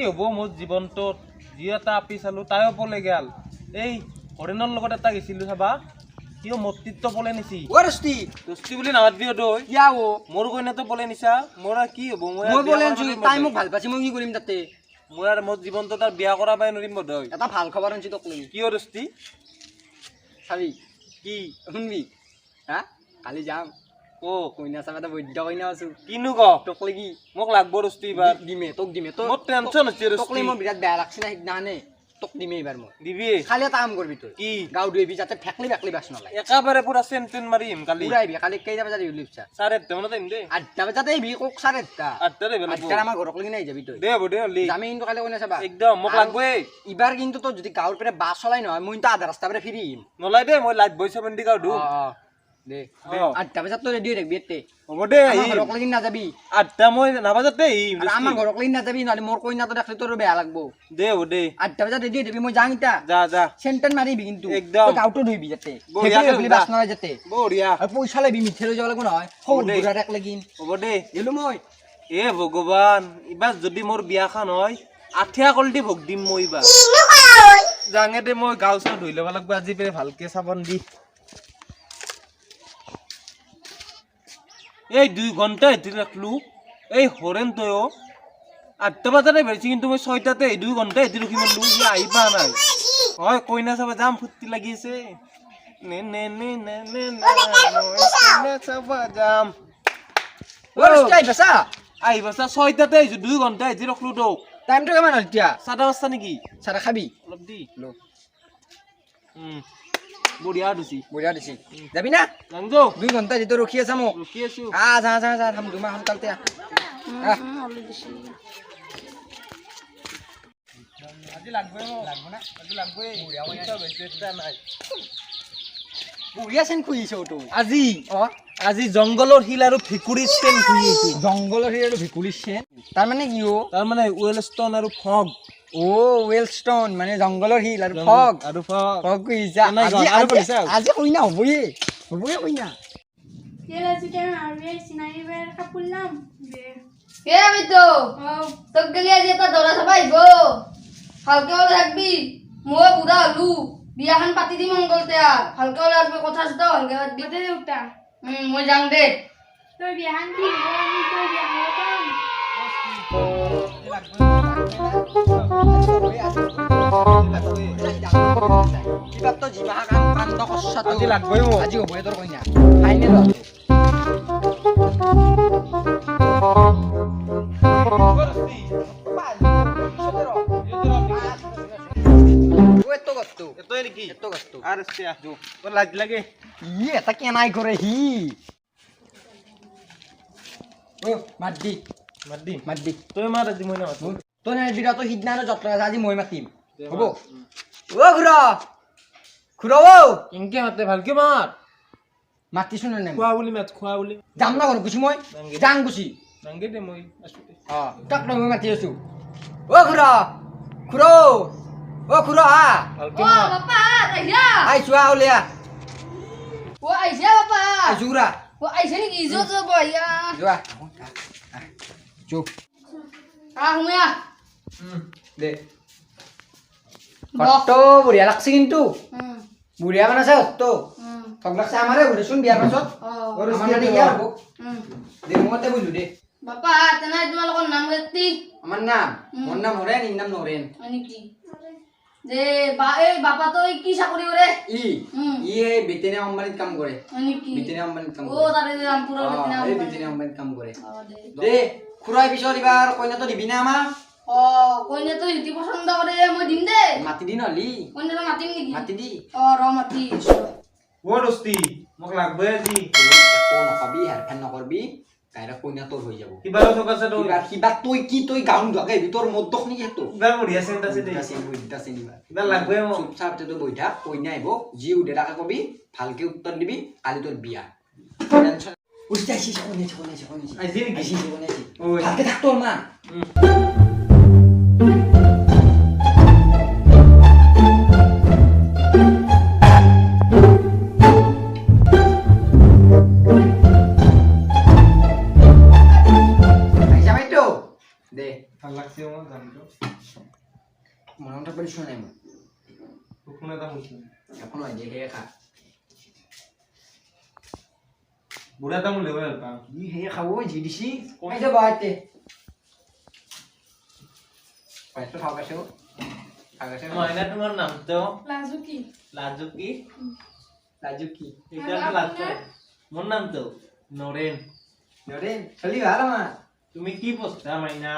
হ'ব মোৰ জীৱনটোত যি এটা আপি চালো তাইও পলে গেল এই হৰিণৰ লগত এটা গেছিলো চাবা কিয় মতিত্ব পলে নিছি ওৰস্তি দস্তি বুলি নামাতবি তই কিয়া ও মোৰ কইনাটো পলে নিছা মোৰ আর কি হ'ব মই বলেন যদি তাই মোক ভাল পাছি মই কি কৰিম তাতে মই আৰ মোৰ জীৱনটো তাৰ বিয়া কৰা পাই নৰিম বদই এটা ভাল খবৰ আনছি তোক লাগি কিয় দস্তি চাবি কি শুনবি হ্যাঁ কালি যাম ও কইনা চাবা বৈদ্য কইনা আছো কিনু ক তোক লাগি মোক লাগব দস্তি এবাৰ দিমে তোক দিমে তো মোৰ টেনচন হৈছে তোক দস্তি লাগি মই বিৰাট বেয়া লাগছি না সিদিনানে তোক দিমে এবাৰ মই দিবি খালি এটা কাম কৰবি তই কি গাঁও ধুইবি যাতে ফেকলি ফেকলি বাছ নলাই একেবাৰে পুৰা চেণ্টেন মাৰিম কালি উৰাইবি কালি কেইটা বজাত আহিবি লিপচা 8:30 মানত আহিম দেই 8টা বজাত আহিবি কক 8:30 8টাৰে বেলা 8টাৰ আমাৰ ঘৰক লাগি নাই যাবি তই দে হ'ব দে হলি যামি কিন্তু কালি কইনা চাবা একদম মোক লাগবই ইবাৰ কিন্তু তই যদি গাঁৱৰ পৰা বাছ চলাই নহয় মই কিন্তু আধা ৰাস্তা পৰা ফিৰি আহিম নলাই দে মই লাইট বইছা বন্দি গাও ধু দে দে 8টা বজাত তই ৰেডি হৈ থাকিবি এতে হ'ব দে আমাৰ ঘৰক লাগি নাযাবি 8টা মই নাবাজতে আহিম আৰু আমাৰ ঘৰক লাগি নাযাবি নহ'লে মোৰ কইনাটো দেখলি তোৰ বেয়া লাগব দে হ'ব দে 8টা বজাত ৰেডি হৈ থাকিবি মই যাম ইতা যা যা চেণ্টেন মাৰিবি কিন্তু একদম। তই গাঁৱটো ধুইবি যাতে বঢ়িয়াকে ফেকলি ধুবা। বাছ নলাই যাতে বঢ়িয়া আৰু পইচা লাগবি মিঠে লৈ যাব লাগিব নহয় সৰু দে। বুঢ়াৰ এক লাগিন হ'ব দে গেলো মই এ ভগৱান এইবাৰ যদি মোৰ বিয়াখন হয় আঠিয়া কলটি ভোগ দিম মই এইবাৰ যাঙে দে মই গাঁও চাও ধুই ল'ব লাগব আজি পে ভালকে চাবন দি এই 2 ঘন্টা হেতি রাখলু এই হরেন তয়ও 8টা বাজারে বেরছি কিন্তু মই 6টাতে 2 ঘন্টা হেতি রখি মরলু ইয়া আইবা নাই হয় কইনা সব জাম ফুটি লাগিছে নে নে নে নে নে কইনা সব জাম ওর স্টাই বাসা আইবা 6টাতে 2 ঘন্টা হেতি রখলু তো টাইমটো কেমন হল এতিয়া 7টা বাজতা নেকি সারা খাবি অলপ দি লো বঢ়িয়া দিছি বঢ়িয়া দিছি যাবি না লাংজো 2 ঘন্টা যেতো ৰখি আছা মোক ৰখি আছো যা যা যা হাম দুমা সোনকালতে আজি লাগবে না আজি লাগবে বঢ়িয়া বেচটা নাই বঢ়িয়া চেন খুইছো তো আজি অ আজি জঙ্গলৰ হিল আৰু ভেকুৰী ষ্টেন খুই আছো জঙ্গলৰ হিৰ আৰু ভেকুলী চেন তাৰ মানে কি ও তাৰ মানে ৱেলষ্টন আৰু ফগ ও ৱেলষ্টন মানে জঙ্গলৰ হিল আৰু ফগ আৰু ফগ ফগ কইছা আজি কইনা হবই কইনা কেলা চিকেন আর বে সিনাই বের কাপুলাম বে এ আমি তো তোক গেলি আজি এটা দৰা চাবাইব ভালকে হলে থাকবি মই বুঢ়া হলু বিয়াখন পাতি দিম মংগলতে আর ভালকে হলে থাকবি কথা আছে ভালকে পাতবি দে উঠা মই যাং দে তোর বিয়ান কি আমি তোর বিয়া হতাম কিবা তো জিবা কান্দ কষ্ট আজি লাগবই মোক আজি হবই তোৰ কইনা ফাইনেল এতই নেকি এত কষ্ট আর আস্তে আজু তোর লাজ লাগে ই এটা কেনাই করে হি ও মাদ্দি মাদ্দি তুই মার আজি মই না মাতো তো না বিরাট হিদনা যত্ন আজি মই মাতিম হব ও খুড়া খুড়া ও ইনকে মাতে ভালকে মার মাতি শুনে না খোৱা বুলি মাত খোৱা বুলি যাম না ঘর গুছি মই যাং গুছি নাংগে দে মই আছো তাক মই মাতি আছো ও খুড়া খুড়া ও খুড়া ভালকে ও মার বাপা আইয়া আই চুয়া ওলিয়া ও আইছে বাপা আই জুরা ও আইছে নেকি ইজো তো বইয়া জুয়া চুপ হুমিয়া দে কত বঢ়িয়া লাগছে কিন্তু বুঢ়িয়া বানাছে তো ঠগ লাগছে আমারে ঘুরেছুন বিয়ার পাছত ওর মানে ইয়ার হবো দে মতে বুঝু দে বাপা তেনাই তোমালোকৰ নাম গেতি আমার নাম মোর নাম হরেন ইন নাম নরেন নেকি যে এই বাপা তো কি চাকরি করে ই ই এই বেতেনে কোম্পানিত কাম করে নেকি বেতেনে কোম্পানিত কাম ও করে তারে রামপুর এই বেতেনে কোম্পানিত কাম করে দে খুড়াই পিছত এবার কইনা তো দিবি না আমা ও কইনা তো হিতি পছন্দ করে মই দিম দে মাতি দি নলি কইনা তো মাতিম নেকি মাতি দি ও র মাতি ও দস্তি মোক লাগবে আজি ও নকবি হেরফেন নকরবি কাইরা কইনা তোর হই যাব কিবা চক আছে তো এবার কিবা তুই কি তুই গাউন ঢাকে ভিতর মধ্যখ নি হেতো কিবা বঢ়িয়া চেন্ট আছে দে বুঝতা চিনিবা কিবা লাগবে মোক চুপচাপ তো বইঠা কইনা আইব জি উঠে টাকা কবি ভালকে উত্তর দিবি কালি তোর বিয়া টেনশন উঠতে আসিস কোনে আজি নেকি আসিস কোনে ওই ভালকে থাক তোর মা দে ভাল লাগছে আমার গানটো এখন হয় যে হে খা বুঢ়া তামোল দিব ভাল পাওঁ ই হে খাব জি দিছি কই যাব আইতে পাইছো খাওয়াছো খাওয়াছো মইনা তোমাৰ নামটো লাজুকি লাজুকি লাজুকি এতিয়া লাজ কৰে মোৰ নামটো নৰেন নৰে চলি ভাল আমাৰ তুমি কি পঢ়া মাইনা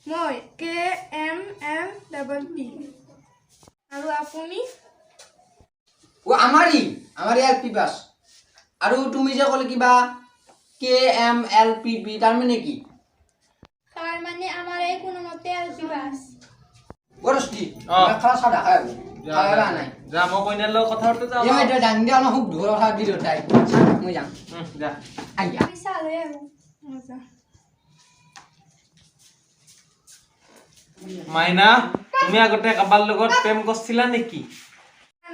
মই KMLPP আৰু আপুনি ও আমাৰই আমাৰই এলপি পাস আৰ তুমি যে কলে কিবা KMLPP তাৰ মানে কি তাৰ মানে আমাৰ এই কোনো মতে এলপি বাছ বৰস্তি অ। খাওয়া সাদা খাই খাওয়া নাই যা মই কইনাৰ লগত কথা পাতি যাওঁ এই এটা জান দিয়া না খুব ধুর কথা দি তাই মই যাম যা আইয়া আমি চালে আহোঁ মজা মাইনা তুমি আগতে কাবাৰ লগত প্ৰেম কৰিছিলা নেকি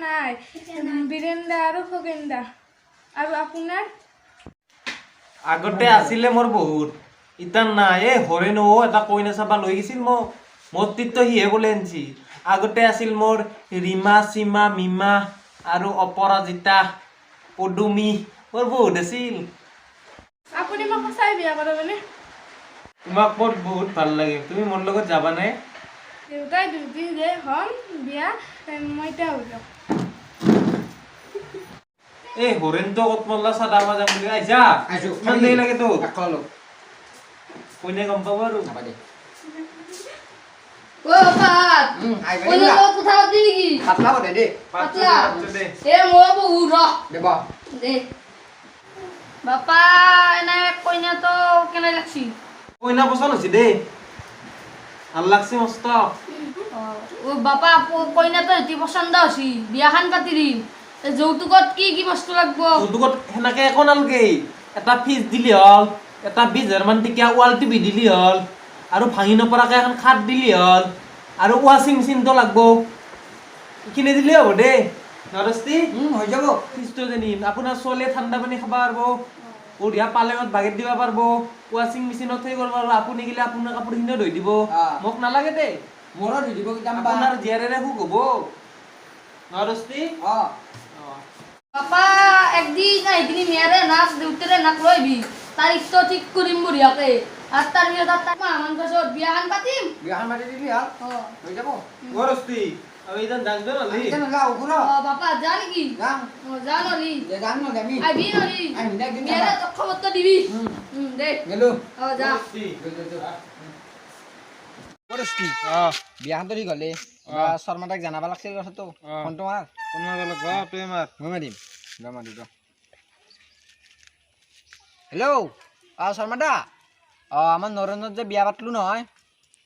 নাই বীৰেন্দা আৰু খগেন্দা আৰু আপোনাৰ আগতে আছিলে মোৰ বহুত ইতান নাই এই হৰেণ এটা কইনা চাবা লৈ গৈছিল মোক মোৰ তিত্ত সিহে বোলে আনছি আগতে আছিল মোৰ ৰীমা সীমা মীমা আৰু অপৰাজিতা পদুমী মোৰ বহুত আছিল আপুনি মোক সঁচাই বিয়া কৰাবনে তোমাক মোৰ বহুত ভাল লাগে তুমি মোৰ লগত যাবানে দেউতাই দুদিন যে হ'ম বিয়া মই এতিয়া হৈ যাওঁ এই হৰেণটো ক'ত মল্লা চাদা মাজা বুলি আইছা আইছো ইমান দেৰি লাগে তো একলো কইনা গম পাব আৰু নাবা দে ও পাত আই কোন গলি লগত কথা পাতি নেকি পাতলা বদে দে পাতলা দে এ মই বহুত ৰ দেব দে বাপা এনে কইনা তো কেনে লাগছি কইনা পচন্দ হৈছে দেই ভাল লাগছে মস্ত ও বাপা কইনা তো এটি পছন্দ হৈছি বিয়াখান পাতি দিম যৌতুকত কি কি বস্তু লাগব যৌতুকত সেনেকে একো নালগে এটা ফিজ দিলি হ'ল এটা 20,000 মান টকীয়া ৱাল টিভি দিলি হ'ল আৰু ভাঙি নপৰাকে এখন খাট দিলি হ'ল আৰু ৱাশ্বিং মেচিনটো লাগব এইখিনি দিলে হ'ব দেই নৰস্তি হৈ যাব ফিজটো জানিম আপোনাৰ ছোৱালীয়ে ঠাণ্ডা পানী খাব পাৰিব বঢ়িয়া পালেঙত বাগেট দিব পাৰিব ৱাশ্বিং মেচিনত সেই কৰিব পাৰিব আপুনি গেলে আপোনাৰ কাপোৰখিনিও ধুই দিব মোক নালাগে দেই মোৰো দি দিব কিতাম আপোনাৰ জীয়াৰেৰে সুখ হ'ব নৰস্তি অ বাপা একদিন আহিকিনি মেয়াৰে নাচ দেউতাৰে নাক লৈবি তাৰিখটো ঠিক কৰিম বঢ়িয়াকে আৰু তাৰ পিছত তাত মাহমান পাছত বিয়াখান পাতিম বিয়াখন মাতি দিলি হল হৈ যাব নৰস্তি আৰু এইজন ডাঙৰ হ'লি এতিয়া নাযাওঁ ঘূৰ বাপা যা নেকি যাম যা নৰি যাম ন যামি আহিবি নৰি আহিম দে একদিন মেয়াৰে তোক খবৰটো দিবি দে গেলো যা পৰস্তি বিয়াখনটো ঠিক হ'লে শৰ্মাদাক জানাব লাগছিল কথাটো ফোনটো মাৰ মই মাৰিম হেল্ল' শৰ্মাদা আমাৰ নৰেন্দ্ৰত যে বিয়া পাতলোঁ নহয়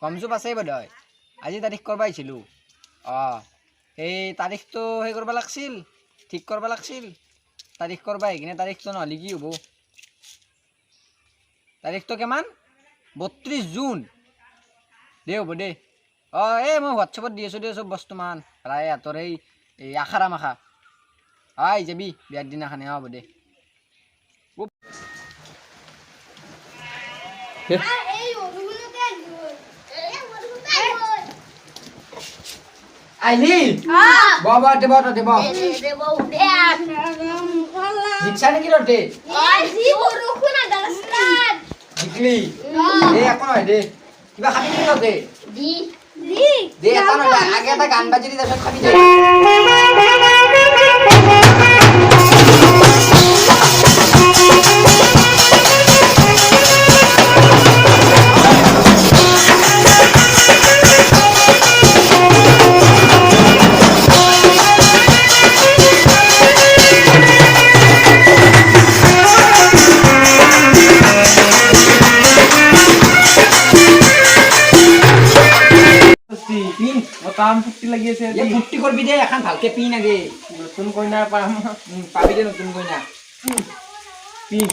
গমচুপ আছেই বোধহয় আজি তাৰিখ কৰিব আহিছিলোঁ সেই তাৰিখটো সেই কৰিব লাগছিল ঠিক কৰিব লাগছিল তাৰিখ কৰিব আহি কিনে তাৰিখটো নহ'লে কি হ'ব তাৰিখটো কিমান 32 জুন দে হ'ব দে এই মই হোৱাটছএপত দি আছোঁ দে চব বস্তুমান প্ৰায় ইহঁতৰ এই আখাৰা মাখা আহি যাবি বিয়াৰ দিনাখনে হ'ব দে আহিলি বাবা দেব দেব জিকছা নেকি ৰে জিকলি দে একো নহয় দে কিবা খাবি নেকি তহঁতে দে এটা নহয় আগে এটা গান বাজি দি তাৰপিছত খাবি দে কাম ফুটি লাগি আছে এই ফুৰ্তি কৰবি দে এখন ভালকে পিন আগে নতুন কইনা পাম পাবি দে নতুন কইনা পিন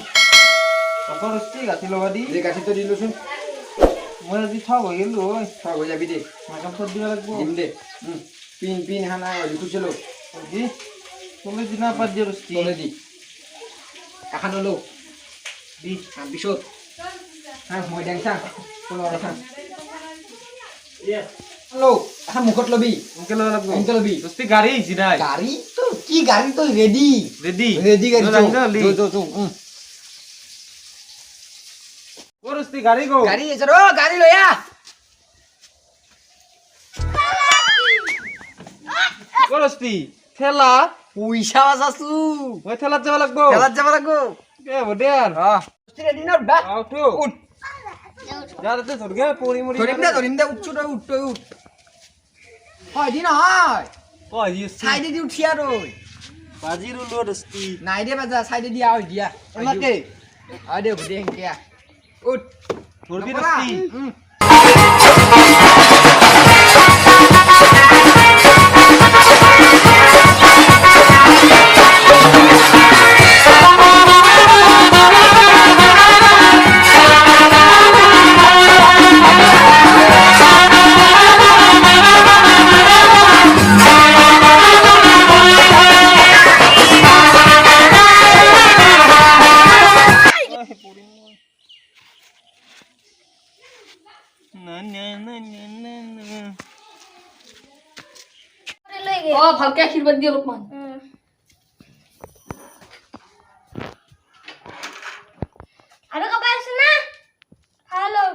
নৰস্তি গাঁঠি ল'বা দি দে গাখীৰটো দিলোচোন মই আজি ঠগ হৈ গ'লো ঐ থৈ হৈ যাবি দে মেকআপ কৰি দিব লাগিব দিম দে পিন পিন এখন লিখিছিলোঁ দি তুমি দিনা পাত দিয়া ৰস্তি তলে দি এখন ল'লো দি পিছত মই দেং চাং কোন চাং Yes. লো এখন মুখত লবি এনকে লব লাগবো এনকে লবি দস্তি গাড়ী আহিছি নাই গাড়ী তোৰ কি গাড়ী তই ৰেডি ৰেডি ৰেডি গাড়ী যাম না লি ও দস্তি গাড়ী গো গাড়ী আছে ৰ গাড়ী লৈ আহ ও দস্তি ঠেলা পইচা বাচাছো মই ঠেলাত যাব লাগবো খেলাত যাব লাগিব এ বদে আর ৰেডি না উঠবা আউটো উঠ যা তে ধৰগে পড়ি মৰি ধৰিম দে উঠ তই উঠ তই উঠ হয় দি নহয় ও ইস চাইডে দি উঠি আৰু বাজি রুলো দস্তি নাই দে বাজা চাইডে দিয়া হৈ দিয়া আমাকে দে হ'ব দে সেনকে উঠ ধরবি নপৰা। দস্তি না না না না না অ ভালকে আশীৰ্বাদ দিয় অলপমান আৰু কাবাৰ আছে না হেল্ল'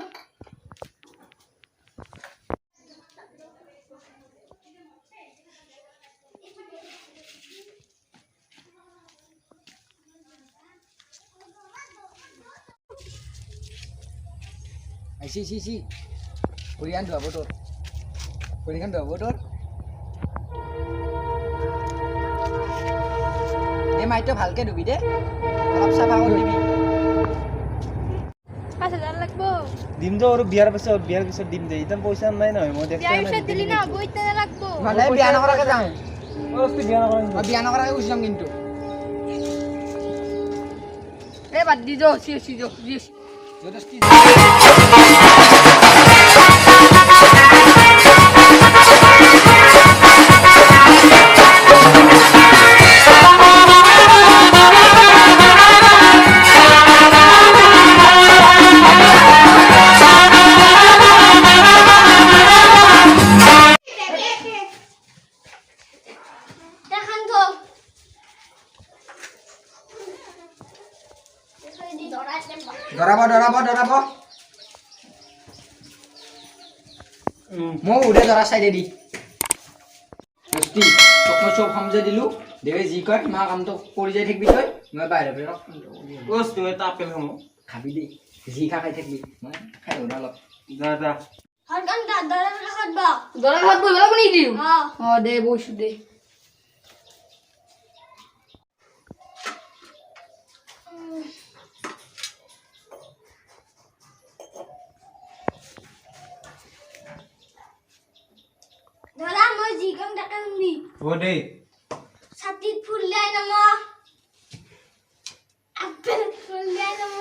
চি ভৰিখন ধুৱাব তোৰ ভৰিখন ধুৱাব তোৰ এই মাইটো ভালকে ধুবি দে অলপ চাফা কৰি দিবি 5,000 লাগব দিম তো আৰু বিয়াৰ পিছত দিম দে ইতান পইচা নাই নহয় মই দেখছ বিয়াৰ পিছত দিলি না বইতে লাগব মানে বিয়া নকৰাকে যাওঁ ও দস্তি বিয়া নকৰিম বিয়া নকৰাকে গুচি যাম কিন্তু এ বাদ দি যাও চি যাও জবৰদস্তি দেখান তো ধৰাব মই উদে ধৰা চাইডে দি দস্তি তোক মই চব সমজাই দিলোঁ দেৱে যি কয় মা কামটো কৰি যাই থাকিবি তই মই বাহিৰৰ পৰা ও দস্তি মই এটা আপেল খাম খাবি দেই যি খাই থাকিবি মই খাই দিওঁ অলপ যা যা হৰকান দাদা খাতবা দৰাৰ হাত বহিব লাগব নেকি দিওঁ অ অ দে বইছো দে ধৰা মই যি কাম তাকে শুনবি হ'ব দে ছাতিত ফুল দিয়াই নম আপেল ফুল দিয়াই নম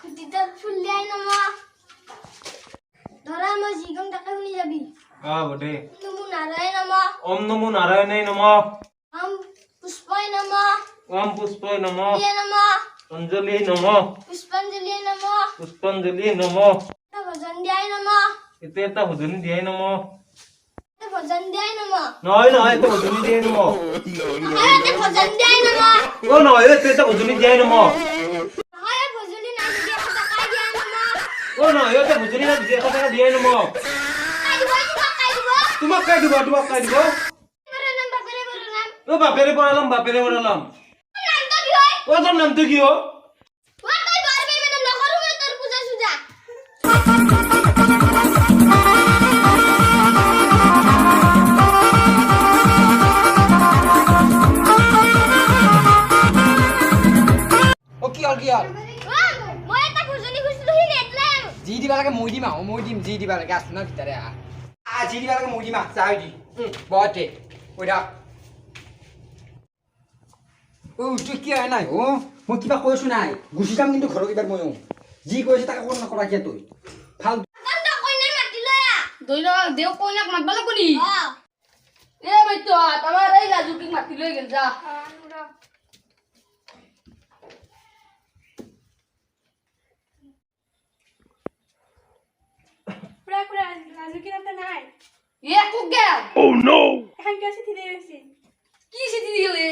খুটিটাত ফুল দিয়াই নম ধৰা মই যি কাম তাকে শুনি যাবি হ'ব দে নমো নাৰায়ণ নম ওম নমো নারায়ণায় নম ওম পুষ্পায় নম ওম পুষ্পায় নম দিয়ে নম অঞ্জলি নম পুষ্পাঞ্জলিয়ে নম পুষ্পাঞ্জলি নম ভজন দিয়াই নম এতে এটা ভজনী দিয়াই নম ভজন দিয়াই নম নহয় নহয় এটা ভজনী দিয়াই নম ভজন দিয়াই নম ও নহয় এতে এটা ভজনী দিয়াই নম নহয় ভজনী নাই দিয়া তাকাই দিয়া নম ও নহয় এতে ভজনী না দিয়া কথা দিয়াই নম কাই দিব তোমাক কাই দিব বড় নাম বাপেরে বড় নাম ও বাপেরে পড়ালাম নাম তো কি হয় ও তোর নাম তো কি ও ওয়া কই বারবে মানে নকরু মে তোর পূজা সুজা অ কি হ'ল মই এটা ভজনী খুজিলো হি নেটলাম যি দিবা লাগে মই দিম মই দিম যি দিবা লাগে আছ না ভিতৰে যি দিবা লাগে মই দিম চাই দি বতে কৈ থাক তুই কি হয় নাই মই কিবা কৈছো নাই গুচি যাম কিন্তু ঘৰত এবাৰ ময়ো যি কৈছে তাকে কোন নকৰা কিয় তই ভাল কান্দ কই নাই মাতি লয়া দইনা দেও কইনাক মাতবা লাগব নি এ বাইতো আমার এই লাজুকি মাতি লই গেল যা পুরা গে এখন কে চিঠি দিয়ে গেছি কি চিঠি দিলে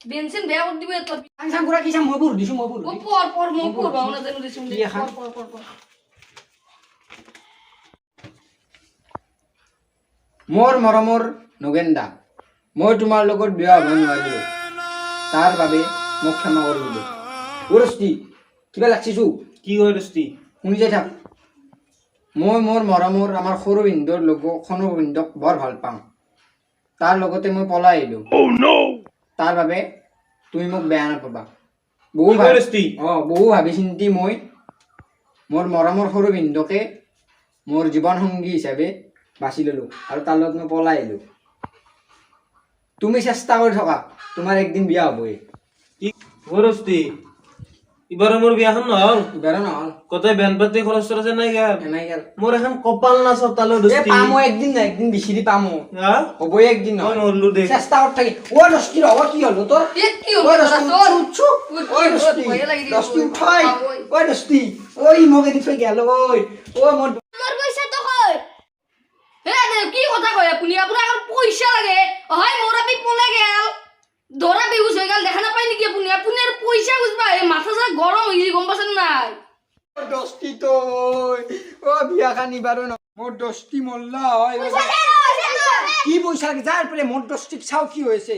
বেনসেন বেয়া করে দিবে তোর আনসাম গুড়া কি চাম মই পঢ় দিছো মই পঢ় ও পর মই পড়বাও না জানো দিছুম কি এখন? পর মোৰ মৰমৰ নগেন্দা মই তোমাৰ লগত বিয়া হ'ব নোৱাৰিলো তাৰ বাবে মোক ক্ষমা কৰি দিব ওৰস্তি কিবা লাগছিছো কি হয় দস্তি শুনি যাই থাক মই মোৰ মৰমৰ আমাৰ সৰু বিন্দুৰ লগত সৰু বিন্দুক বৰ ভাল পাওঁ তাৰ লগতে মই পলাই আহিলো তাৰ বাবে তুমি মোক বেয়া নাপাবা বহু কি হয় দস্তি বহু ভাবি চিন্তি মই মোৰ মৰমৰ সৰু বিন্দুকে মোৰ জীৱন সংগী হিচাপে বাছি ললো আৰু তাৰ লগত মই পলাই আহিলো তুমি চেষ্টা কৰি থকা তোমাৰ একদিন বিয়া হ'বই কি হয় দস্তি এবাৰ মোৰ বিয়াখন নহল বেয়া নহ'ল কতই বেন পাতি খৰচ চৰচ নাই গেল এনেই গেল মোৰ এখন কপাল না চতালো এ দস্তি পাম একদিন না একদিন বিচাৰি পাম হা হ'বই একদিন মই নহয় নৰলো দে চেষ্টা কৰি থাকি ও দস্তি ৰ'ব কি হ'ল তোৰ এ কি হলো তোর ঐ দস্তি দস্তি উঠাই ঐ দস্তি ঐ মোক এদিন থৈ গেল ঐ মোৰ আমার পয়সা তো কই হে কি কথা কয় আপনি আপনার এখন পয়সা লাগে হয় মোরা বি পলে গেল ধরা বেহুশ হয়ে গেল দেখা না পাই নাকি আপনি আপনি আর পয়সা বুঝবা এই মাথা যা গরম হইছে গম পাছেন নাই দস্তি তো ও বিয়া খানি বারো না মোর দস্তি মল্লা হয় কি পয়সা লাগে যার পরে মোর দস্তি চাও কি হয়েছে